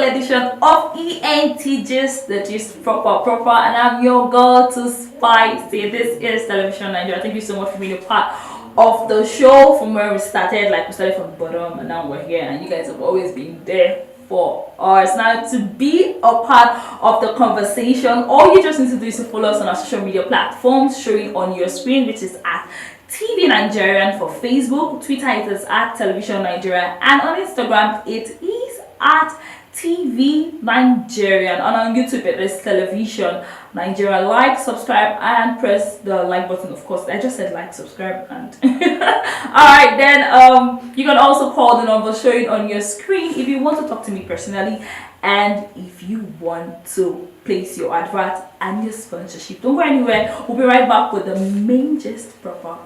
edition of ENT Gist, the Gist proper, and I'm your girl to Spicy. This is Television Nigeria. Thank you so much for being a part of the show from where we started. Like, we started from the bottom and now we're here, and you guys have always been there for us. Now, to be a part of the conversation, all you just need to do is to follow us on our social media platforms showing on your screen, which is at TV Nigerian for Facebook, Twitter it is at Television Nigeria, and on Instagram it is at TV Nigerian, and on YouTube it is Television Nigeria. Like, subscribe, and press the like button. Of course, I just said like, subscribe, and alright, then you can also call the number showing on your screen if you want to talk to me personally, and if you want to place your advert and your sponsorship. Don't go anywhere. We'll be right back with the main gist proper.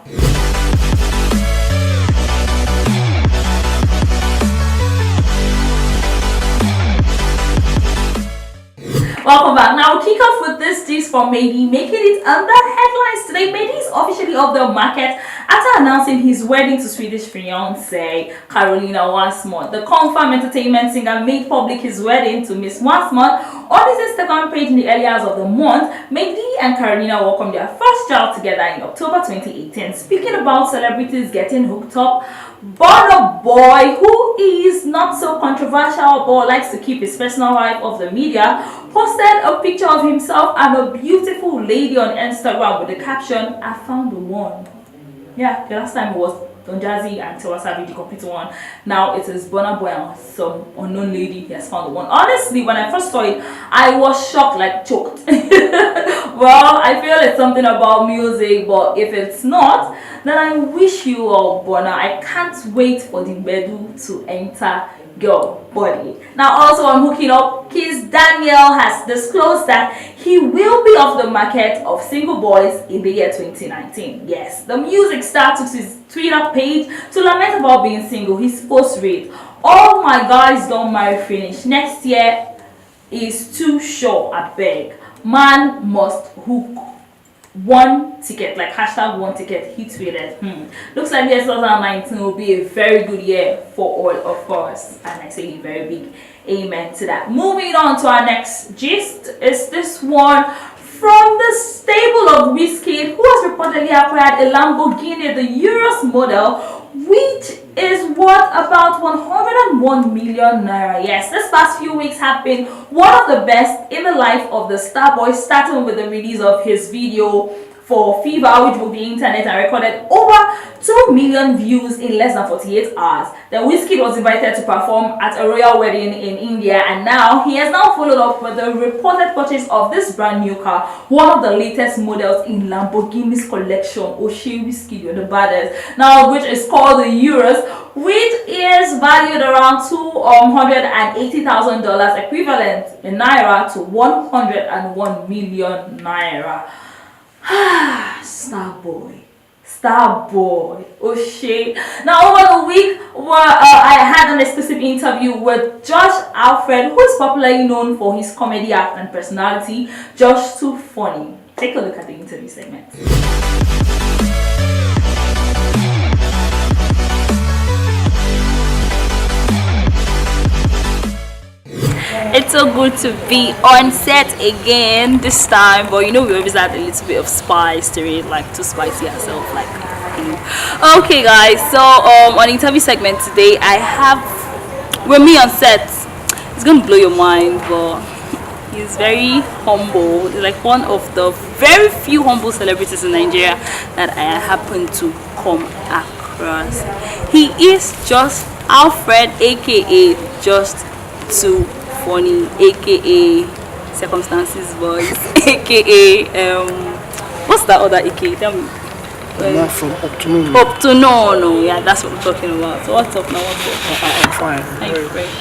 Welcome back. Now we'll kick off with this gist from Mehdi, making it under headlines today. Mehdi is officially off the market after announcing his wedding to Swedish fiancée Carolina Wassmont. The Confirm Entertainment singer made public his wedding to Miss Wassmont on his Instagram page in the early hours of the month. Mehdi and Carolina welcomed their first child together in October 2018. Speaking about celebrities getting hooked up, Burna Boy, who is not so controversial but likes to keep his personal life off the media, posted a picture of himself and a beautiful lady on Instagram with the caption, "I found the one." Yeah, the last time it was Don Jazzy and Tiwa Savage, the complete one. Now it is Burna Boy and some unknown lady. He has found the one. Honestly, when I first saw it, I was shocked, like choked. Well, I feel it's something about music, but if it's not, then I wish you all Burna. I can't wait for the bedu to enter your body. Now, also on hooking up, Kiss Daniel has disclosed that he will be off the market of single boys in the year 2019. Yes, the music star took his Twitter page to lament about being single. His post read, "All my guys don't marry finish. Next year is too short, I beg. Man must hook one ticket," like hashtag one ticket. He tweeted, "Looks like year 2019 will be a very good year for all of us," and I say a very big amen to that. Moving on to our next gist is this one from the stable of Wizkid, who has reportedly acquired a Lamborghini, the Urus model, which is worth about 101 million naira. Yes, this past few weeks have been one of the best in the life of the Starboy, starting with the release of his video for Fever, which broke the internet and recorded over 2 million views in less than 48 hours. Then Wizkid was invited to perform at a royal wedding in India, and now he has now followed up with the reported purchase of this brand new car, one of the latest models in Lamborghini's collection. Oshe Wizkid, you're the baddest. Now, which is called the Urus, which is valued around $280,000 equivalent in naira to 101 million naira. Starboy, Oshe. Now, over the week, I had an exclusive interview with Josh Alfred, who is popularly known for his comedy act and personality, JOSH2FUNNY. Take a look at the interview segment. It's so good to be on set again this time, but you know we always add a little bit of spice to it, like to spicy ourselves, like. Okay guys, so on interview segment today I have with me on set. It's gonna blow your mind, but he's very humble. He's like one of the very few humble celebrities in Nigeria that I happen to come across. He is Josh Alfred, aka JOSH2FUNNY, aka Circumstances Boys, aka what's that other aka? Tell me. Not from up to no. Up to no, yeah, that's what we're talking about. So what's up now? What's up? I'm fine. Are you fresh?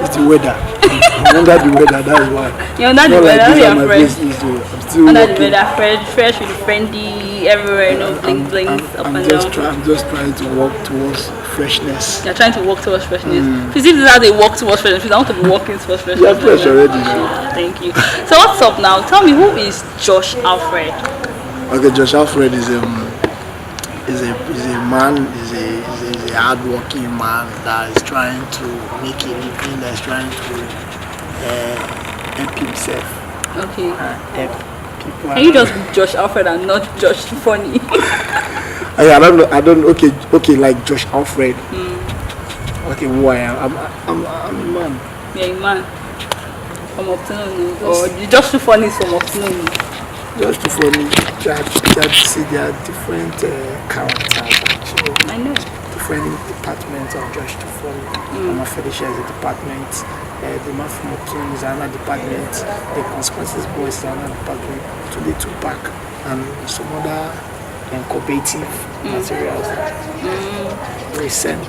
It's the weather. I'm under the weather, that's why. You're under the weather, you're fresh. I'm still Under working. the weather, fresh with friendly everywhere, you know, bling up and down. I'm just trying to walk towards freshness. You're trying to walk towards freshness. Please, if this is how they walk towards freshness, I want to be walking towards freshness. You're fresh already now. Thank you. So what's up now? Tell me, who is Josh Alfred? Okay, Josh Alfred is is a man, is a hardworking man that is trying to make a living, that is trying to help himself. Okay. Help people. Can you just be Josh Alfred and not Josh Funny? I don't. Okay, like Josh Alfred. Okay, who I am? I'm a man. Yeah, a man. From afternoon, or Josh 2 Funny is from afternoon. JOSH2FUNNY, there are different characters actually. I know. Different departments of JOSH2FUNNY. Mama Felicia is a department. The man from Optune is another department. The Consequences Boys is another department. Today Tupac and some other incubative materials that we sent.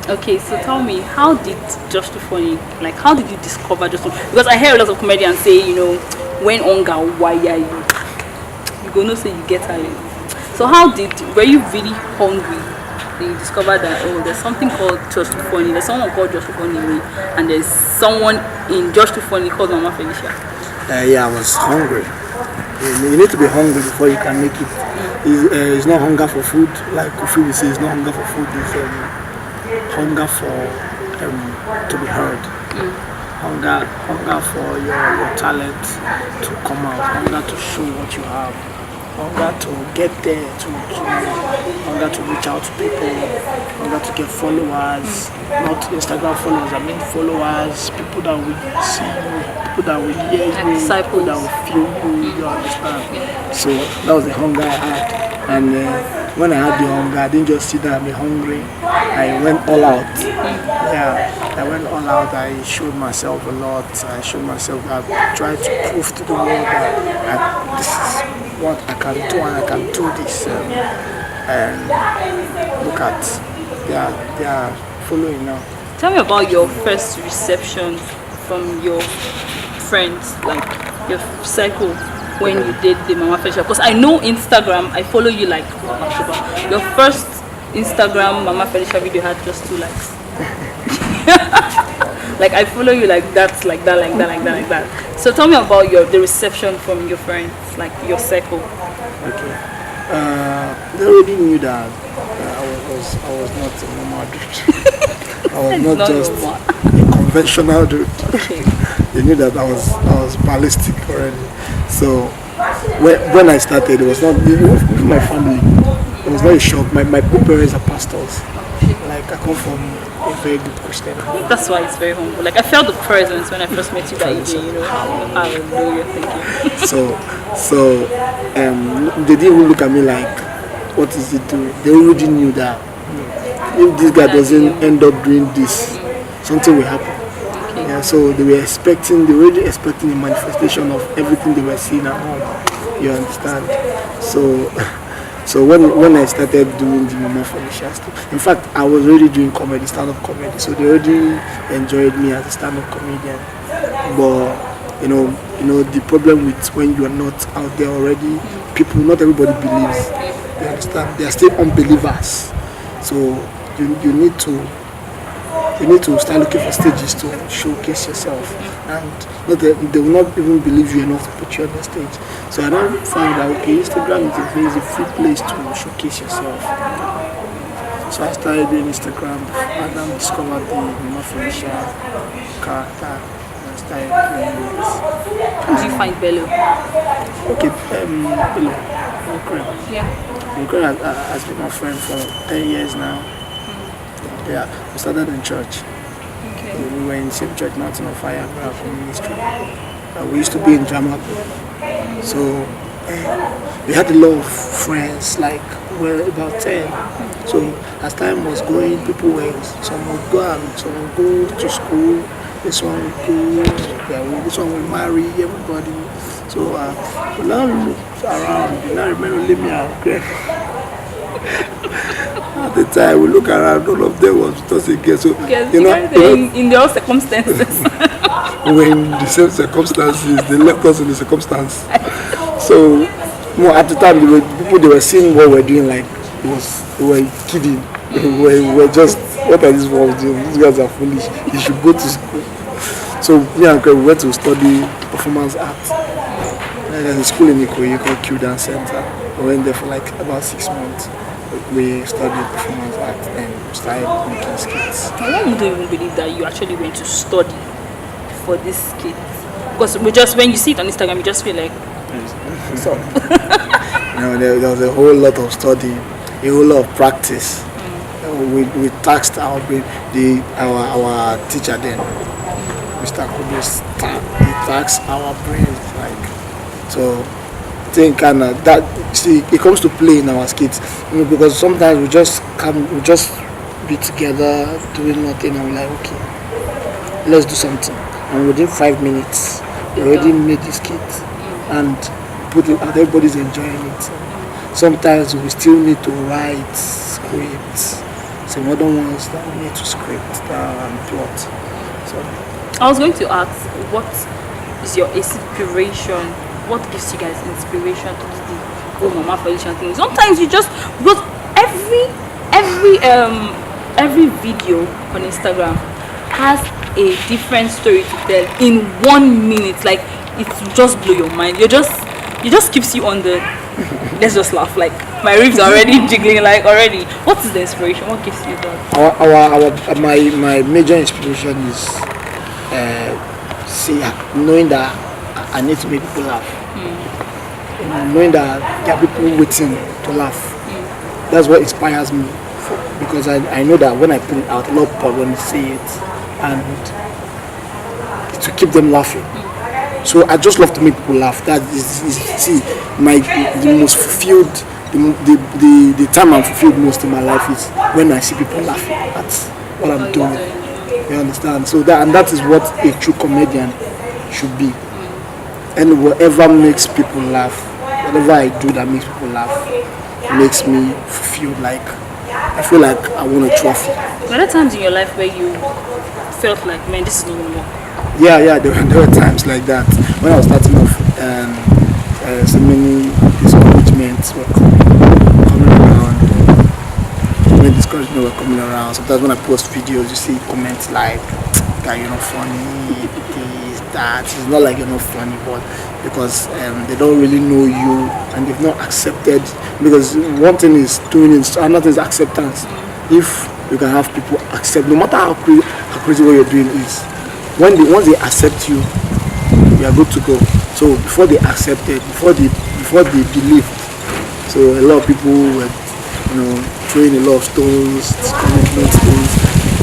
Okay, so tell me, how did Josh 2 Funny, like, how did you discover Josh 2? Because I hear a lot of comedians say, you know, when hunger wire you go no say you get talent. So were you really hungry? Then you discovered that, oh, there's something called Josh 2 Funny, there's someone called Josh 2 Funny, and there's someone in Josh 2 Funny called Mama Felicia. Yeah, I was hungry. You need to be hungry before you can make it. It's not hunger for food, like Kofi will say, it's not hunger for food, it's hunger for to be heard. Hunger for your talent to come out, hunger to show what you have, hunger to get there, hunger to reach out to people, hunger to get followers, not Instagram followers, I mean followers, people that will see you, people that will hear you, people that will feel you understand. So that was the hunger I had. And when I had the hunger, I didn't just sit there and be hungry. I went all out. Yeah, I went all out. I showed myself a lot. I showed myself that I tried to prove to the world that this is what I can do and I can do this. And look at, they are following now. Tell me about your first reception from your friends, like your circle, when you did the Mama Felicia. Because I know Instagram, I follow you like October. Your first Instagram Mama Felicia video had just 2 likes. Like I follow you like that, like that, like that, like that, like that. So tell me about the reception from your friends, like your circle. Okay. They already knew that I was not a normal dude. I was not just a conventional dude. Okay. They knew that I was ballistic already. So when I started, it was not even my family. It was not a shock. My parents are pastors. Like I come from a very good Christian. That's why it's very humble. Like I felt the presence when I first met you that evening. You know, hallelujah, thank you. So they didn't even look at me like, what is he doing? They already knew that if this guy doesn't end up doing this, something will happen. Yeah, so they were already expecting a manifestation of everything they were seeing at home. You understand? So when I started doing the Mama Felicia stuff, in fact, I was already doing comedy, stand-up comedy. So they already enjoyed me as a stand-up comedian. But you know the problem with when you are not out there already, not everybody believes. You understand? They are still unbelievers. So you need to start looking for stages to showcase yourself, and they will not even believe you enough to put you on the stage. So I don't find that Instagram is a free place to showcase yourself. So I started doing Instagram and I discovered the Mama Felicia character. I started doing it. How did you find Bello? Okay, Bello. Yeah. Bello has been my friend for 10 years now. Yeah, we started in church. Okay. We were in the same church, Mountain of Fire, Miracle Ministry. We used to be in drama. So we had a lot of friends, like we were about 10. So as time was going, some would go and some would go to school. This one would go, this one would marry, everybody. So we now looked around, we now remember leave me out. At the time, we look around, all of them was with us again. So, yes, in their circumstances. When the same circumstances, they left us in the circumstance. So, at the time, they were seeing what we're doing, like, we were kidding. We were just, what are these ones doing? These guys are foolish. You should go to school. So, me and Craig, we went to study performance art. And there's a school in Ikoyi called Q Dance Center. We went there for like about 6 months. we studied performance art and started making skits. I don't even believe that you actually went to study for this skit. Because we just, when you see it on Instagram, you just feel like, what's up? There was a whole lot of study, a whole lot of practice. We taxed our brain. Our teacher then, Mr. Kubis, he taxed our brains like so. Think kind of that. See, it comes to play in our skits because sometimes we just be together doing nothing and we're like, okay, let's do something. And within 5 minutes, we already made the skit and put it out. Everybody's enjoying it. Sometimes we still need to write scripts. Some other ones that we need to script and plot. So I was going to ask, what is your inspiration? What gives you guys inspiration to do the oh Mama Felicia thing? Sometimes you just, because every video on Instagram has a different story to tell in 1 minute. Like, it just blow your mind. It just keeps you on the let's just laugh. Like, my ribs are already jiggling. Like, already. What is the inspiration? What gives you that? My major inspiration is knowing that I need to make people laugh. Knowing that there are people waiting to laugh. That's what inspires me. Because I know that when I put it out, a lot of people want to see it and to keep them laughing. So I just love to make people laugh. That is the most fulfilled, the time I'm fulfilled most in my life is when I see people laughing. That's what I'm doing. You understand? So that is what a true comedian should be. And whatever makes people laugh, whatever I do that makes people laugh, makes me feel like I feel like I won a trophy. Were there times in your life where you felt like, man, this is not gonna work? Yeah, there were times like that. When I was starting off, so many discouragements were coming around. So many discouragements were coming around. Sometimes when I post videos, you see comments like, "Guy, you're not funny." This, that. It's not like you're not funny, but because they don't really know you and they've not accepted. Because one thing is doing it, another thing is acceptance. If you can have people accept, no matter how crazy what you're doing is. Once they accept you, you are good to go. So before they accepted, before they believed, so a lot of people were, throwing a lot of stones, discouragement stones.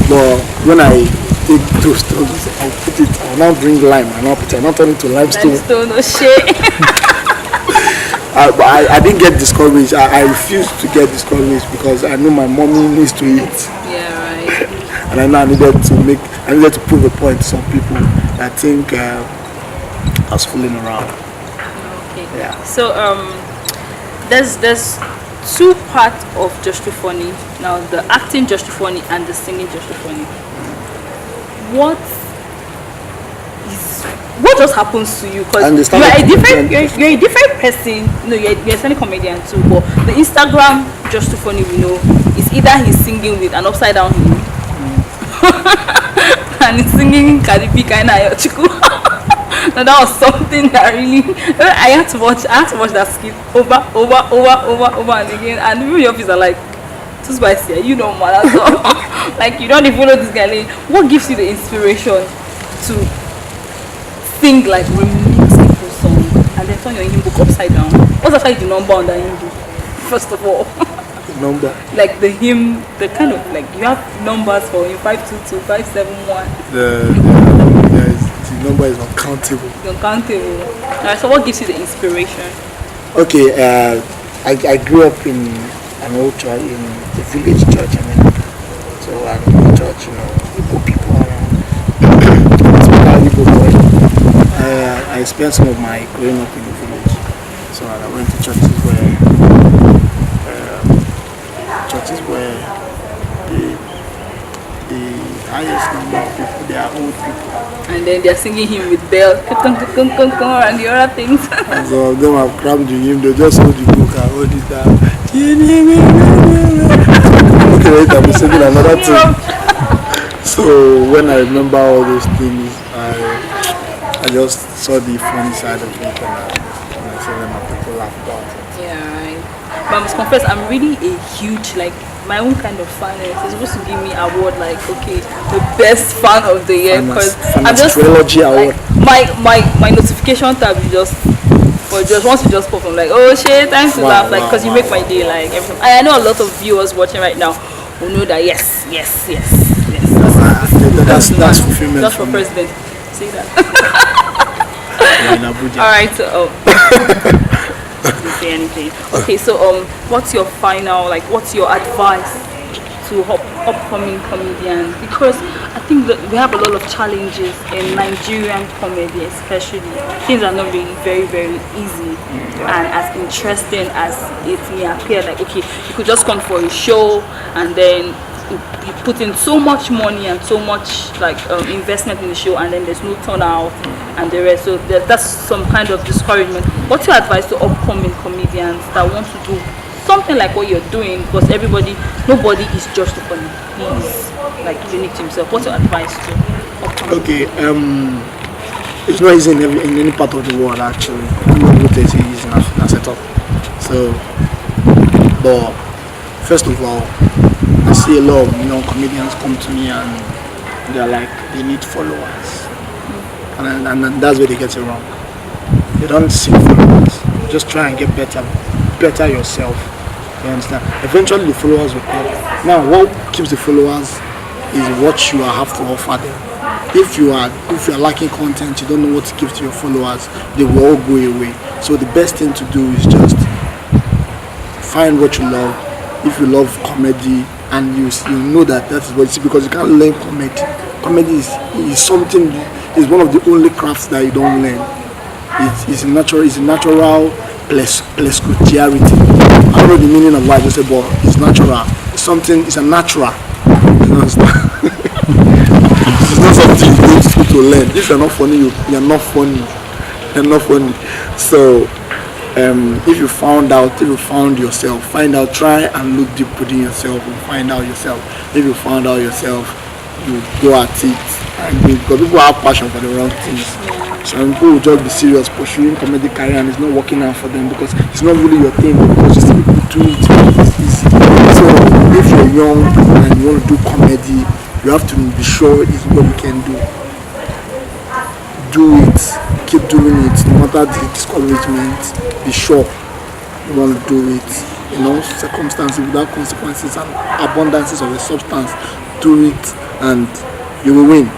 But when I take those stones, I'll now bring lime, I'll now turn it to limestone. Limestone, oh shit. I didn't get discouraged. I refused to get discouraged because I know my mommy needs to eat. Yeah, right. And I know I needed to prove a point to some people that I think I was fooling around. Okay. Yeah. So there's two parts of JOSH2FUNNY. Now, the acting JOSH2FUNNY and the singing JOSH2FUNNY. What just happens to you? Because you're a different person. You're a funny comedian too. But the Instagram JOSH2FUNNY, we know, is either he's singing with an upside down him, and he's singing Caribbean kind of chiku. Now that was something that really I had to watch that skit over and again, and the video office are like, too spicy, you know, man. So, like, you don't even know this guy. Like, what gives you the inspiration to sing like remix people's song and then turn your hymn book upside down? What's actually the number on the hymn book? First of all, the number, like the hymn, the kind of like you have numbers for him 522, 571. The number is uncountable. Uncountable. Alright, so what gives you the inspiration? Okay, I grew up in an old church, in the village church. So I'm in the church, Igbo people around. Igbo boy. I spent some of my growing up in the village. So I went to churches where the highest number of people, they are old people. And then they're singing him with bells and the other things. And some of them have crammed the hymn, they just hold the book and hold it down. Okay, wait, I'll be singing another thing. So when I remember all those things, I just saw the funny side of it and I said them at the laugh about it. Yeah, but I must confess, I'm really a huge, like, my own kind of fan. It's supposed to give me award, like, okay, the best fan of the year, because I'm just trilogy award. Like, my notification tab is just for just once you just pop, I'm like, oh shit, time to laugh, like, because you make my day, like, every time. I know a lot of viewers watching right now who know that yes. That's fulfillment. Just for president. See that? Yeah, in Abuja. All right. So, didn't say anything. Okay. So, what's your what's your advice to upcoming comedians? Because I think that we have a lot of challenges in Nigerian comedy, especially. Things are not really very, very easy and as interesting as it may appear. Like, okay, you could just come for a show and then you put in so much money and so much investment in the show, and then there's no turnout and the rest. So that's some kind of discouragement. What's your advice to upcoming comedians that want to do something like what you're doing? Because nobody is JOSH2FUNNY. He's like unique to himself. What's your advice to upcoming? Okay, it's not easy in any part of the world actually. It's easy in a setup. So, but first of all, I see a lot of comedians come to me and they're like they need followers, and that's where they get it wrong. They don't seek followers. Just try and get better yourself. You understand? Eventually the followers will come. Now what keeps the followers is what you have to offer them. If you are lacking content, you don't know what to give to your followers, they will all go away. So the best thing to do is just find what you love. If you love comedy, and you know that is what it's, because you can't learn comedy. Comedy is something, is one of the only crafts that you don't learn. It's a natural plus charity. I don't know the meaning of what I just said, but it's natural. It's a natural. You understand? It's not something you go to school to learn. If you're not funny, you're not funny. You're not funny. So if you found yourself, find out, try and look deep within yourself and find out yourself. If you found out yourself, you go at it. And because people have passion for the wrong things. Some people will just be serious pursuing comedy career and it's not working out for them because it's not really your thing, but because you see people do it, it's easy. So if you're young and you want to do comedy, you have to be sure it's what you can do. Do it, keep doing it, no matter the discouragement, be sure you want to do it. Circumstances without consequences and abundances of a substance, do it and you will win.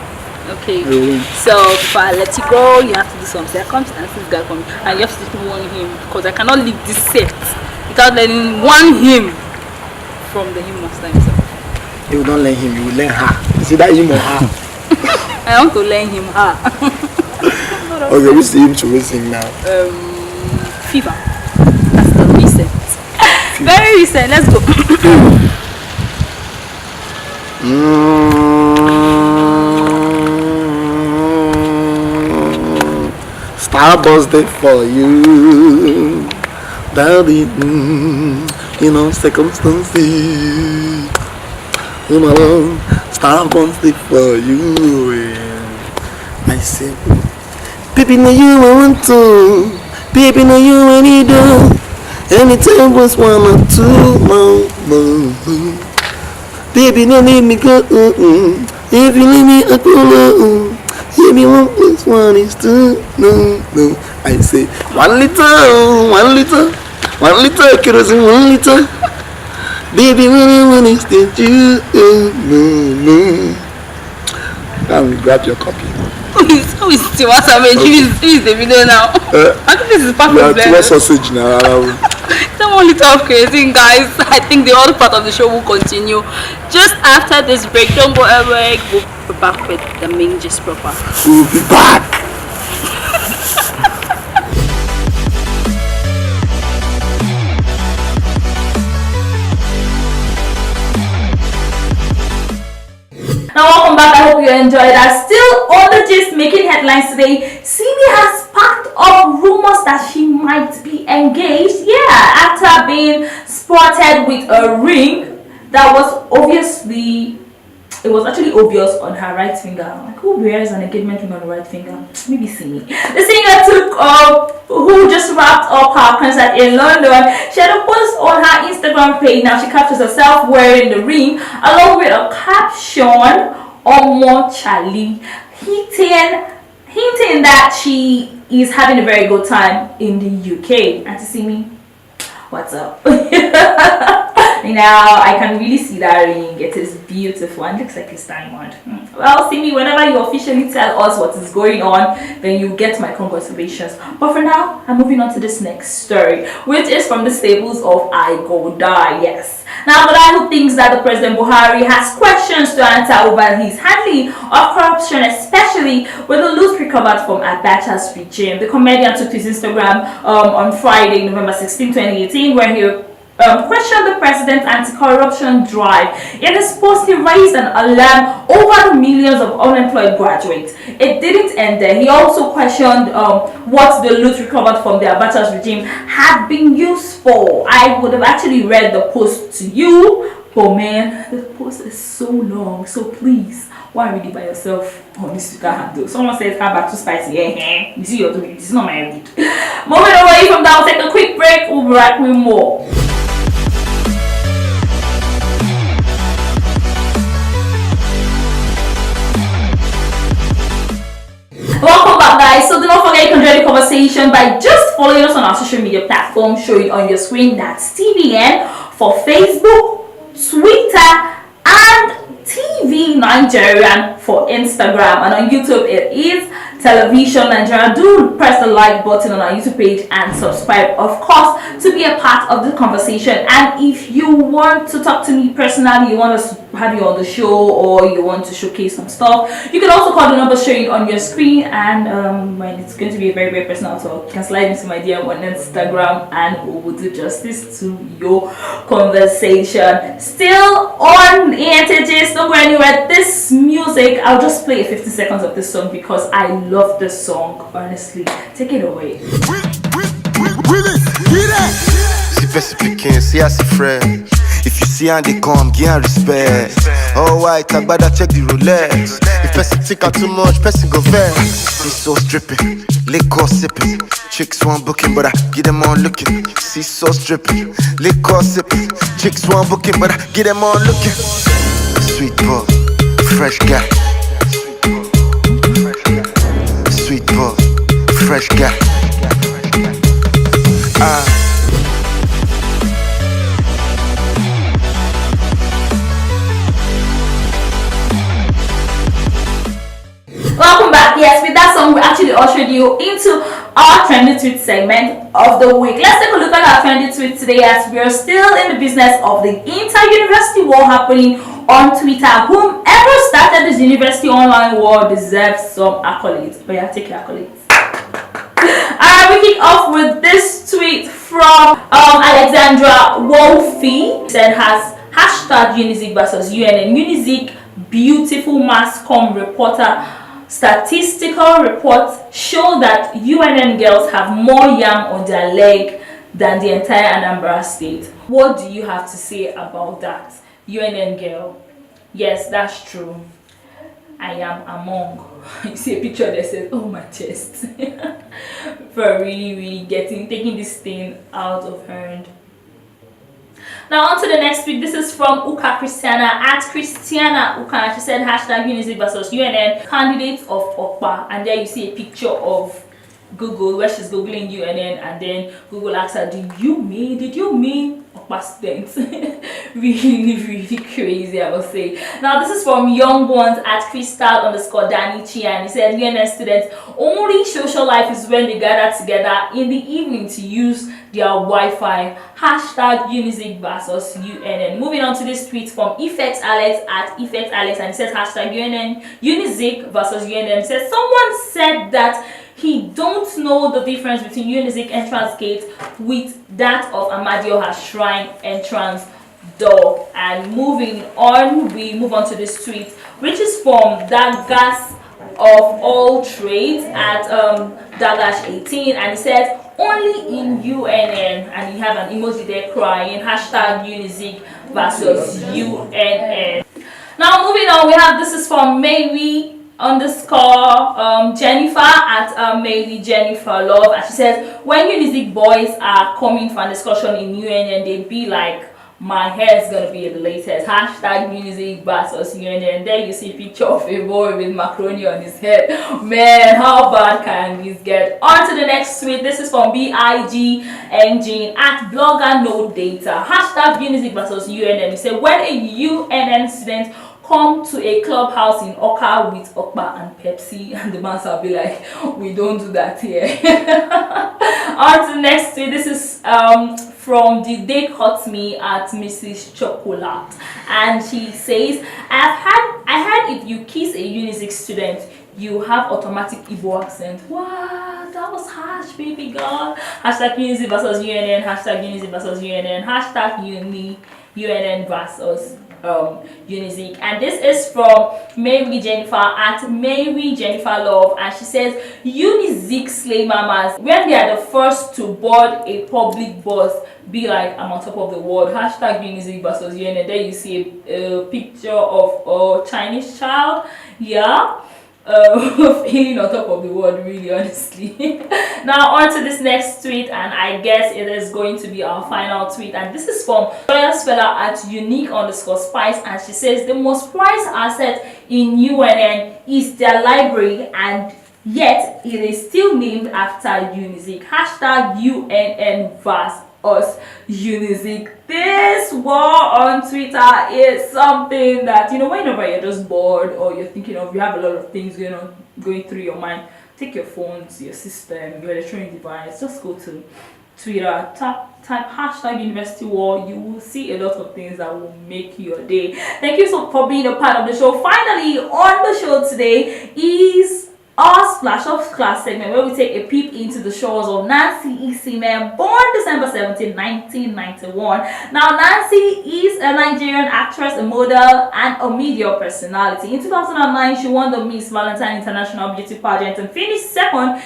Okay, so before I let you go, you have to do some circumstances that come and you have to just warn him, because I cannot leave this set without letting one him from the hymn master himself. You will not learn him, you will learn her. Is it that him or her? I want to learn him her. Okay, which hymn should we sing now? Fever. That's the recent. Fever. Very recent, let's go. Starburst for you, daddy. Circumstances. My love, starburst for you. I say, baby, now you want to. Baby, now you want to do. Anytime was 1 or 2 more. Baby, no let me go. If you leave me, I go. Give me 1 + 1 is 2. No. I say 1 liter, 1 liter, kerosene, 1 liter. Baby, 1 is the juice. No. Now grab your copy. Who is Tiwa Savage? Who is the video now? I think this is part of the Tiwa sausage now. Someone little of crazy, guys. I think the other part of the show will continue just after this break. Don't go away. We'll be back with the main gist proper. We'll be back. Now welcome back. I hope you enjoyed us. Still on the gist, making headlines today. CB has sparked up rumors that she might be engaged. Yeah, after being spotted with a ring that was obviously it was actually obvious on her right finger. Like, who wears an engagement ring on the right finger? Maybe Simi. The singer who just wrapped up her concert in London. She had a post on her Instagram page. Now she captures herself wearing the ring along with a caption, Omo Charlie, hinting that she is having a very good time in the UK. And to see me, what's up? Now I can really see that ring. It is beautiful and looks like it's diamond. Well, see me, whenever you officially tell us what is going on, then you get my congratulations. But for now, I'm moving on to this next story, which is from the stables of I Go Die. Yes. Now, the guy who thinks that the President Buhari has questions to answer over his handling of corruption, especially with the loot recovered from Abacha's regime. The comedian took to his Instagram on Friday, November 16, 2018, where he questioned the president's anti-corruption drive. In his post, he raised an alarm over the millions of unemployed graduates. It didn't end there. He also questioned what the loot recovered from the Abacha's regime had been used for. I would have actually read the post to you, but man, the post is so long. So please, why read it by yourself on this Twitter handle? Someone says, how about too spicy? Yeah, you see, you're doing this is not my read. Moving away from that, we'll take a quick break. We'll be back with more. Welcome back, guys. So do not forget you can join the conversation by just following us on our social media platform showing on your screen. That's TVN for Facebook, Twitter, and TV Nigerian for Instagram. And on YouTube it is Television Nigeria. Do press the like button on our YouTube page and subscribe, of course, to be a part of the conversation. And if you want to talk to me personally, you want us to have you on the show, or you want to showcase some stuff, you can also call the number showing on your screen. And when it's going to be a very, very personal talk, you can slide into my DM on Instagram and we will do justice to your conversation. Still on ENTJs, don't go anywhere. This music, I'll just play 50 seconds of this song because I love this song, honestly. Take it away. If you see and they come, give respect. Oh, white, I better check the Rolex. If person take out too much, person go vex. See so stripping, liquor sipping. Chicks want booking, but I get them on looking. See so stripping, liquor sipping. Chicks want booking, but I get them on looking. Sweet boy, fresh guy. Sweet boy, fresh guy. Welcome back. Yes, with that song we actually ushered you into our trendy tweet segment of the week. Let's take a look at our trendy tweet today, as we are still in the business of the inter-university war happening on Twitter. Whomever started this university online war deserves some accolades. But yeah, take your accolades. Alright, we kick off with this tweet from Alexandra Wolfie. It said hashtag Unizik versus UNN. Unizik beautiful mass-com reporter. Statistical reports show that UNN girls have more yam on their leg than the entire Anambra state. What do you have to say about that, UNN girl? Yes, that's true. I am among. You see a picture that says, oh, my chest. For really taking this thing out of her. Now on to the next tweet. This is from Uka Christiana at Christiana Uka. She said hashtag Unizik versus UNN candidates of Okpa, and there you see a picture of Google where she's googling UNN, and then Google asks her, did you mean Okpa students? really crazy, I must say. Now this is from Young Ones at Crystal_Danichi, and he said UNN students only social life is when they gather together in the evening to use their Wi-Fi. Hashtag Unizik versus UNN. Moving on to this tweet from Effects Alex at Effects Alex, and it says hashtag UNN Unizik versus UNN. It says someone said that he don't know the difference between Unizik entrance gate with that of Amadioha Shrine entrance door. And moving on, we move on to this tweet, which is from Dagas of all trades at Dagash18, and he said only in UNN, and you have an emoji there crying. Hashtag Unizik versus UNN. Now moving on, we have this is from Mary underscore Jennifer at Mary Jennifer Love, and she says when Unizik boys are coming for a discussion in UNN, they be like, my hair is gonna be the latest. Hashtag music versus UNN. There you see picture of a boy with macaroni on his head. Man, how bad can this get? On to the next tweet. This is from BIG Engine at blogger no data. Hashtag music versus UNN. He said when a UNN student come to a clubhouse in Oka with Okpa and Pepsi, and the man will be like, we don't do that here. On to the next tweet. This is from the Day Caught Me at Mrs. Chocolate, and she says, I heard if you kiss a Unizik student, you have automatic Igbo accent. What? That was harsh, baby girl. Hashtag Unizik versus UNN. Hashtag Unizik versus UNN. Hashtag UNN versus Unizik. And this is from Mary Jennifer at Mary Jennifer Love, and she says Unizik slay mamas when they are the first to board a public bus be like, I'm on top of the world. Hashtag Unizik versus UNN. There you see a picture of a Chinese child, yeah, feeling on top of the world, really, honestly. Now on to this next tweet, and I guess it is going to be our final tweet, and this is from Joyous Fella at unique_spice, and she says the most prized asset in UNN is their library, and yet it is still named after Unizik. Hashtag UNN versus us Unizik. This war on Twitter is something that, you know, whenever you're just bored or you're thinking of, you have a lot of things going through your mind, take your phones, your system, your electronic device, just go to Twitter, type hashtag university war. You will see a lot of things that will make your day. Thank you so for being a part of the show. Finally on the show today is our Splash of Class segment, where we take a peep into the shores of Nancy Isimen, born December 17, 1991. Now, Nancy is a Nigerian actress, a model, and a media personality. In 2009, she won the Miss Valentine International Beauty Pageant and finished second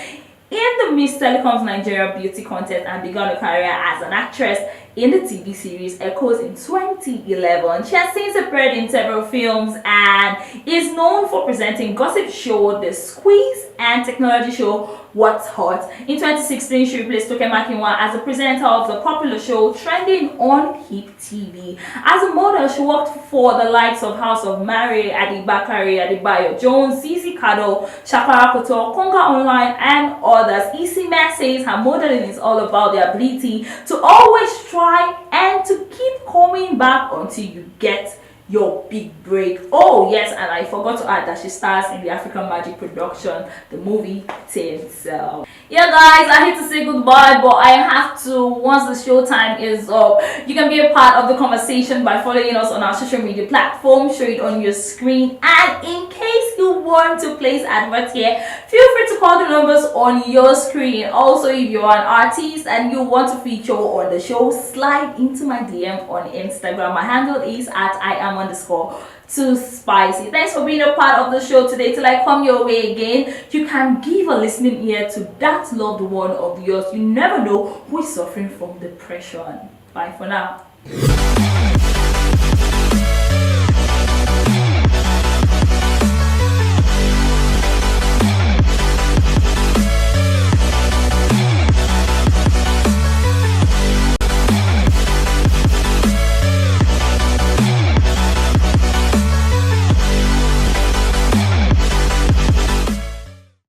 in the Miss Telecoms Nigeria Beauty Contest, and began a career as an actress in the TV series Echoes in 2011. She has since appeared in several films and is known for presenting gossip show The Squeeze and technology show What's Hot. In 2016, she replaced Toke Makinwa as the presenter of the popular show Trending on Hip TV. As a model, she worked for the likes of House of Mary, Adibakari, Adibayo Jones, Zizi Kado, Shakara Koto, Konga Online, and others. Isimen says her modeling is all about the ability to always try and to keep coming back until you get your big break. Oh yes, and I forgot to add that she stars in the African Magic production, the movie Tinsel. Yeah guys, I hate to say goodbye, but I have to once the show time is up. You can be a part of the conversation by following us on our social media platform, show it on your screen, and in case you want to place adverts here, feel free to call the numbers on your screen. Also, if you're an artist and you want to feature on the show, slide into my DM on Instagram. My handle is at IAM_2spicy. Thanks for being a part of the show today. Till I come your way again, you can give a listening ear to that loved one of yours. You never know who is suffering from depression. Bye for now.